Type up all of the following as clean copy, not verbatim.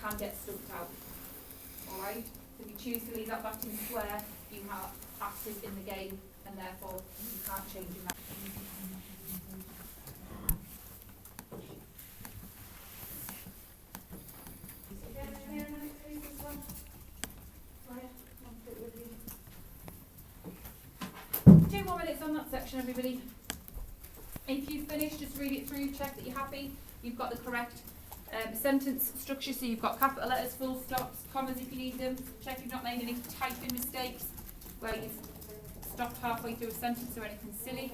can get stumped out. Alright? So if you choose to leave that batting square, you have active in the game, and therefore you can't change your match. On that section, everybody. If you've finished, just read it through, check that you're happy. You've got the correct sentence structure, so you've got capital letters, full stops, commas if you need them. Check you've not made any typing mistakes where you've stopped halfway through a sentence or anything silly.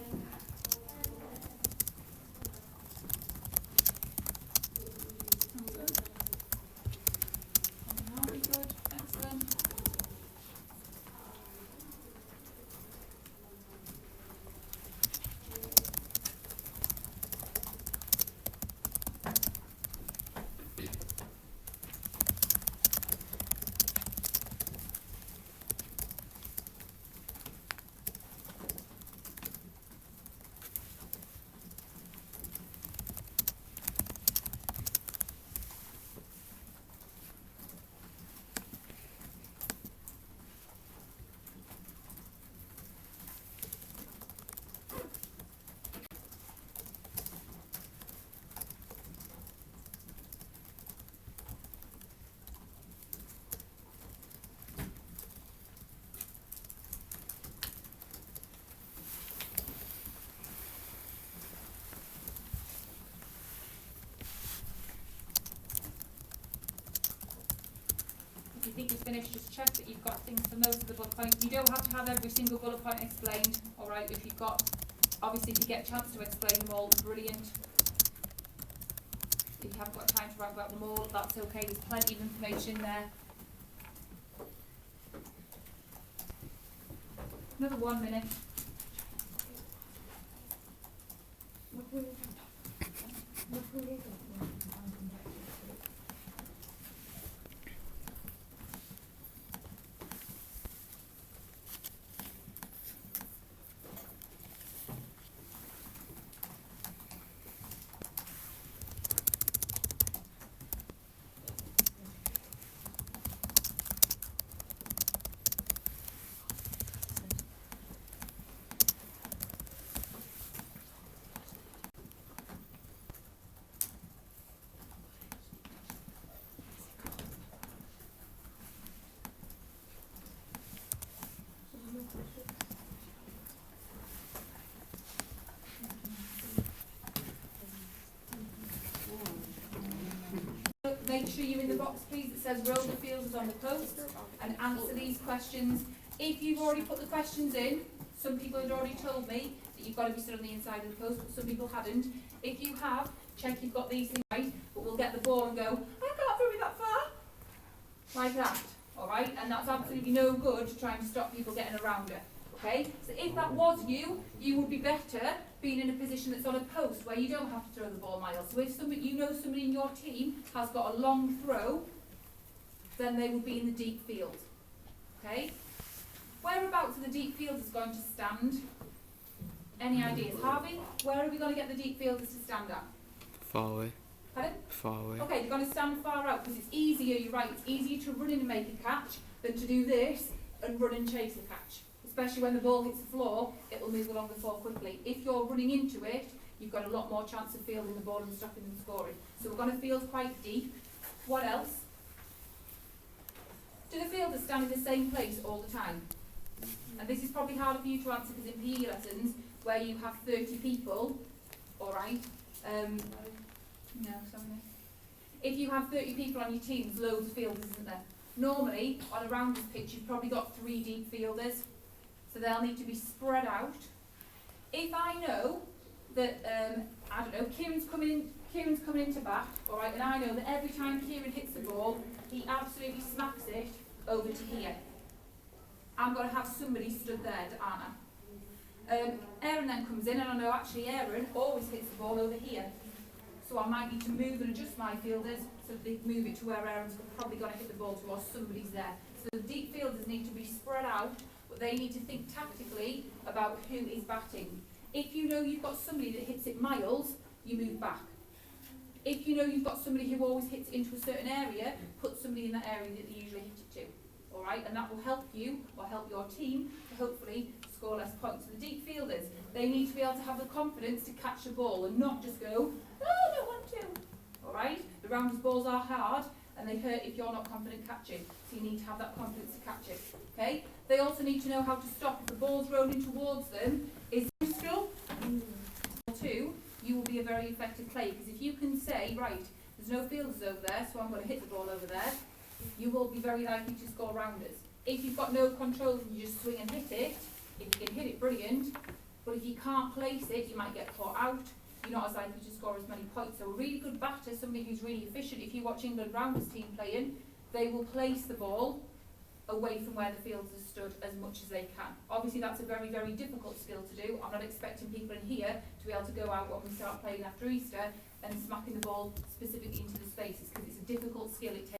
Very good, excellent. If you think you've finished, just check that you've got things for most of the bullet points. You don't have to have every single bullet point explained, alright? If you've got, obviously if you get a chance to explain them all, brilliant. If you haven't got time to write about them all, that's okay, there's plenty of information there. Another 1 minute. Make sure you're in the box, please, that says roll the fielders on the post and answer these questions. If you've already put the questions in, some people had already told me that you've got to be stood on the inside of the post, but some people hadn't. If you have, check you've got these things right, but we'll get the ball and go, I can't throw it that far. Like that, alright? And that's absolutely no good trying to stop people getting around it. Okay? So if that was you, you would be better being in a position that's on a post where you don't have to throw the ball miles. So if somebody, you know somebody in your team has got a long throw, then they will be in the deep field. Okay? Whereabouts are the deep fielders going to stand? Any ideas? Harvey, where are we going to get the deep fielders to stand at? Far away. Pardon? Far away. Okay, you're going to stand far out because it's easier, you're right, it's easier to run in and make a catch than to do this and run and chase a catch. Especially when the ball hits the floor, it will move along the floor quickly. If you're running into it, you've got a lot more chance of fielding the ball and stopping them scoring. So we're going to field quite deep. What else? Do the fielders stand in the same place all the time? And this is probably harder for you to answer because in PE lessons, where you have 30 people, alright, no, sorry. If you have 30 people on your team, there's loads of fielders, isn't there? Normally, on a rounders pitch, you've probably got 3 deep fielders. So they'll need to be spread out. If I know that, I don't know, Kieran's coming into bat, alright, and I know that every time Kieran hits the ball, he absolutely smacks it over to here. I'm going to have somebody stood there, aren't I? Aaron then comes in, and I know actually Aaron always hits the ball over here. So I might need to move and adjust my fielders so that they move it to where Aaron's probably going to hit the ball to, or somebody's there. So the deep fielders need to be spread out, but they need to think tactically about who is batting. If you know you've got somebody that hits it miles, you move back. If you know you've got somebody who always hits into a certain area, put somebody in that area that they usually hit it to. Alright, and that will help you, or help your team, to hopefully score less points. The deep fielders, they need to be able to have the confidence to catch the ball and not just go, oh, I don't want to. Alright, the rounders balls are hard and they hurt if you're not confident catching. So you need to have that confidence to catch it. Okay? They also need to know how to stop if the ball's rolling towards them. Is crystal? Two, you will be a very effective player, because if you can say, right, there's no fielders over there, so I'm going to hit the ball over there, you will be very likely to score rounders. If you've got no control and you just swing and hit it, if you can hit it, brilliant. But if you can't place it, you might get caught out. You're not as likely to score as many points. So a really good batter, somebody who's really efficient, if you watch England rounders team playing, they will place the ball away from where the fielders are stood as much as they can. Obviously that's a very, very difficult skill to do. I'm not expecting people in here to be able to go out when we start playing after Easter and smacking the ball specifically into the spaces, because it's a difficult skill. It takes